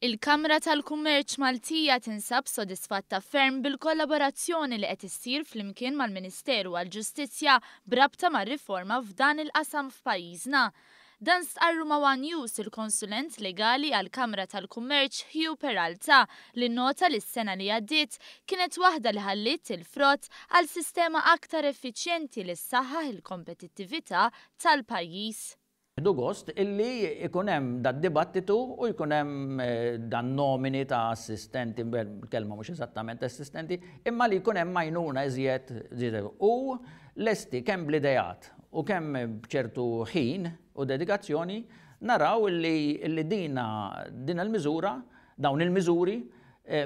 Il-Kamra tal-Kummerċ Maltija tinsab sodisfatta ferm bil-kollaborazzjoni li qed issir flimkien mal-Ministeru għall-Ġustizzja brabta mar-riforma f'dan il-qasam f'pajjiżna. Dan stqarru ma' One News il-konsulent legali għall-Kamra tal-Kummerċ Hugh Peralta li nota li s-sena li għaddiet kienet waħda li ħallit il-frott għal sistema aktar effiċjenti li ssaħħaħ il-kompetittività tal-pajjiż. Du gost illi ikun hemm da dibattitu u jkun hemm dan nomini ta' assistenti, kelma mhux eżattament assistenti, imma li jkun hemm majnuna iżjed u lesti kemm bl-idejat u kemm b'ċertu ħin u dedikazzjoni naraw illi din il-miżura, dawn il-miżuri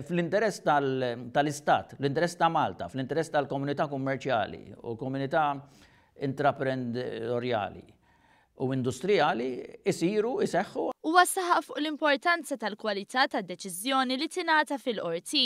fl-interess tal-Istat, fl-interess ta' Malta, fl-interess tal-komunità kummerċjali u komunità intraprendorjali u industrijali isiru, iseħħu. Huwa saħaq fuq l-importanza tal-kwalità tad-deċiżjoni li tingħata fil-qorti.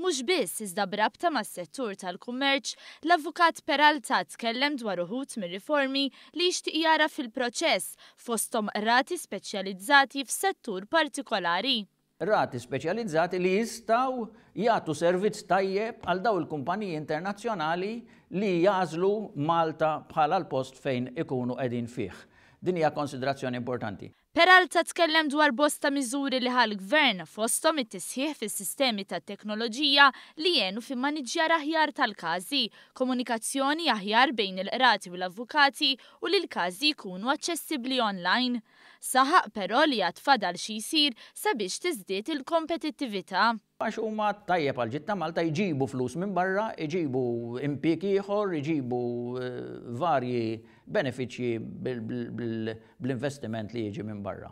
Mhux biss iżda brabta mas-settur tal-kummerċ, l-Avukat Peralta tkellem dwar uħud mir-riformi li jixtieq jara fil-proċess fosthom rati speċjalizzati f'settur partikolari. Rati speċjalizzati li jistgħu jagħtu servizz tajjeb għal dawn il-kumpaniji internazzjonali li jażlu Malta bħala l-post fejn ikunu qegħdin fih. Din hija konsiderazzjoni importanti. Peralta tkellem dwar bosta miżuri li ħall-Gvern fosthom it-tisħiħ fis-sistemi tat-teknoloġija li jgħenu fil-maniġjar aħjar tal-każi, komunikazzjoni aħjar bejn il-qrati u l-avukati u li l-każi jkunu aċċessibbli online. Saħaq però li għad fadal xi jsir sabiex tiżdied il-kompetittività. Għax huma tajjeb għal ġitta Malta jġibu flus minn barra, jġibu impjieg ieħor, jġibu varji benefiċċji bl-investiment li jiġi minn barra.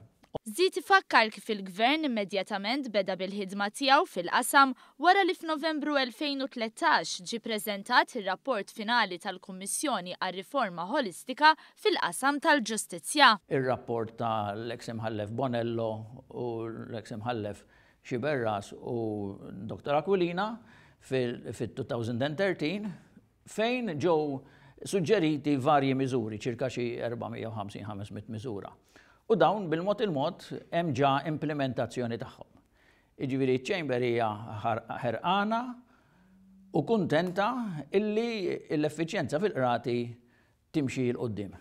Żied ifakkar kif il-Gvern immedjatament beda bil-ħidma tiegħu fil-qasam wara li f'Novembru 2013 ġie ppreżentat ir-rapport finali tal-Kummissjoni għar-Riforma Holistika fil-qasam tal-Ġustizzja. Ir-rapport tal-eks imħallef Bonello u l-eks imħallef Xiberras u Dr. Aquilina fil-2013 fejn ġew suġġeriti varji miżuri, ċirka xi 450-500 miżura. U dawn bil-mod il-mod hemm ġa implementazzjoni tagħhom. Jiġifieri ċ-Chamber hija ħerqana u kuntenta illi l-effiċjenza fil-qrati timxi l qudiem.